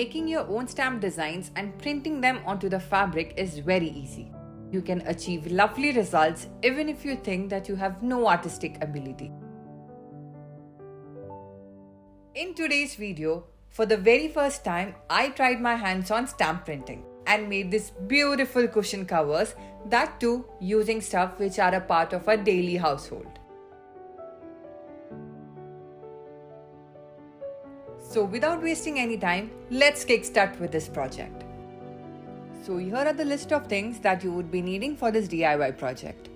Making your own stamp designs and printing them onto the fabric is very easy. You can achieve lovely results even if you think that you have no artistic ability. In today's video, for the very first time, I tried my hands on stamp printing and made these beautiful cushion covers, that too using stuff which are a part of our daily household. So without wasting any time, let's kickstart with this project. So here are the list of things that you would be needing for this DIY project.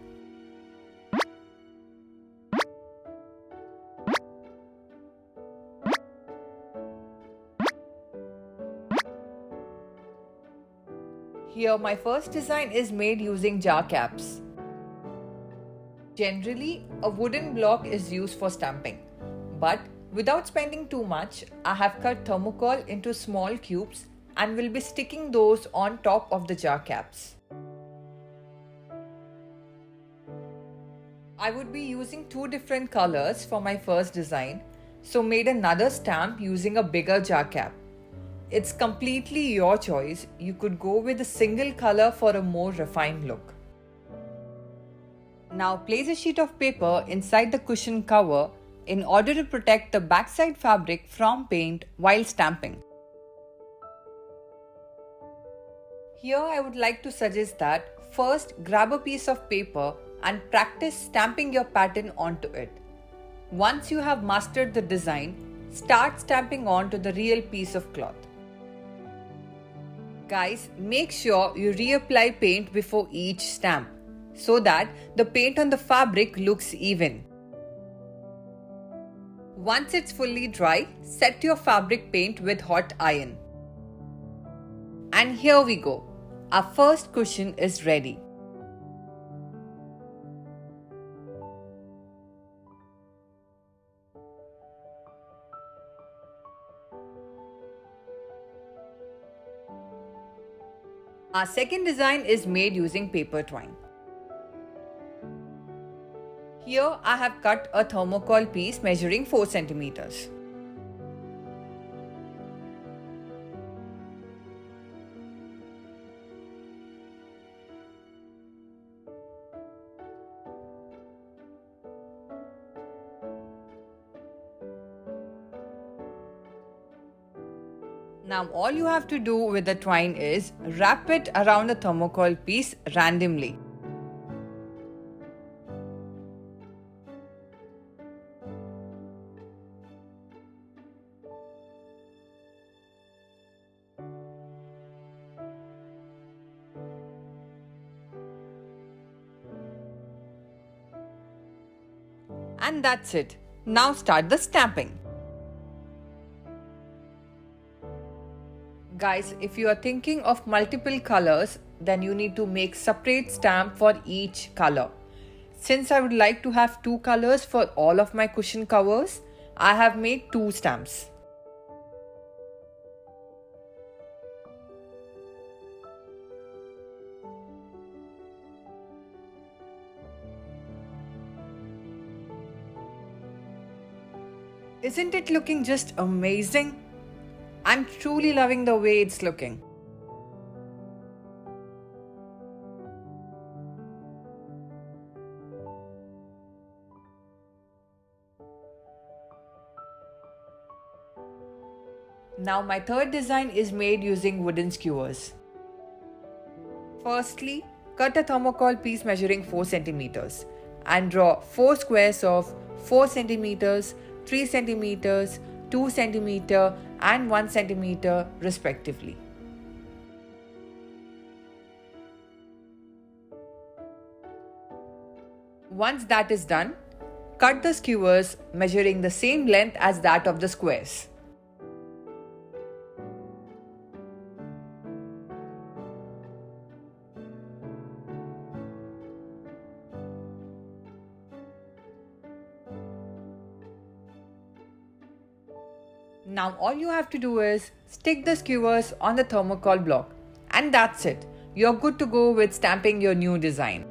Here my first design is made using jar caps. Generally, a wooden block is used for stamping, but without spending too much, I have cut thermocol into small cubes and will be sticking those on top of the jar caps. I would be using two different colors for my first design, so made another stamp using a bigger jar cap. It's completely your choice. You could go with a single color for a more refined look. Now place a sheet of paper inside the cushion cover in order to protect the backside fabric from paint while stamping. Here I would like to suggest that first grab a piece of paper and practice stamping your pattern onto it. Once you have mastered the design, start stamping onto the real piece of cloth. Guys, make sure you reapply paint before each stamp so that the paint on the fabric looks even. Once it's fully dry, set your fabric paint with hot iron. And here we go. Our first cushion is ready. Our second design is made using paper twine. Here I have cut a thermocol piece measuring 4 centimeters. Now all you have to do with the twine is wrap it around the thermocol piece randomly. And that's it. Now start the stamping. Guys, if you are thinking of multiple colors, then you need to make separate stamp for each color. Since I would like to have 2 colors for all of my cushion covers, I have made 2 stamps. Isn't it looking just amazing? I'm truly loving the way it's looking. Now my third design is made using wooden skewers. Firstly, cut a thermocol piece measuring 4 centimeters and draw 4 squares of 4 centimeters, 3 centimeters, 2 centimeter and 1 centimeter respectively. Once that is done, cut the skewers measuring the same length as that of the squares. Now all you have to do is stick the skewers on the thermocol block, and that's it. You're good to go with stamping your new design.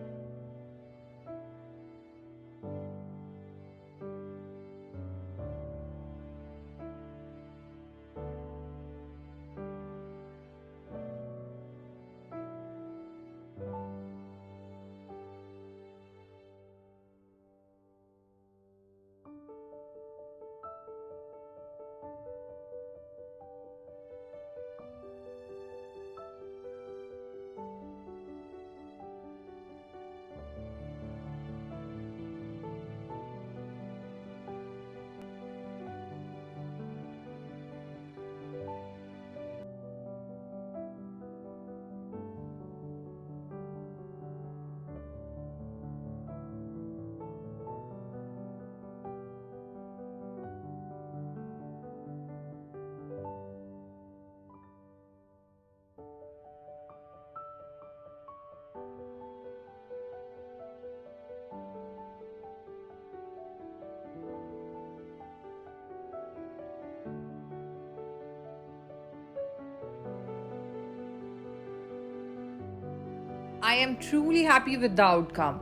I am truly happy with the outcome.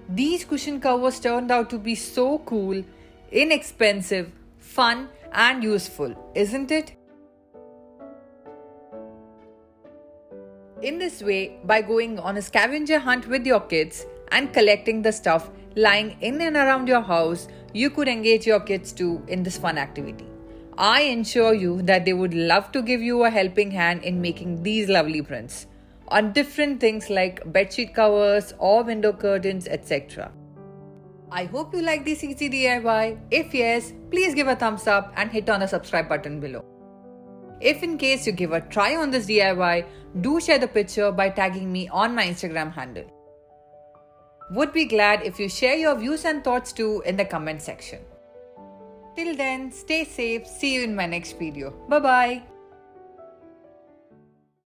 These cushion covers turned out to be so cool, inexpensive, fun, and useful, isn't it? In this way, by going on a scavenger hunt with your kids and collecting the stuff lying in and around your house, you could engage your kids too in this fun activity. I ensure you that they would love to give you a helping hand in making these lovely prints on different things like bedsheet covers or window curtains, etc. I hope you like this easy DIY. If yes, please give a thumbs up and hit on the subscribe button below. If in case you give a try on this DIY, do share the picture by tagging me on my Instagram handle. Would be glad if you share your views and thoughts too in the comment section. Till then, stay safe. See you in my next video. Bye bye.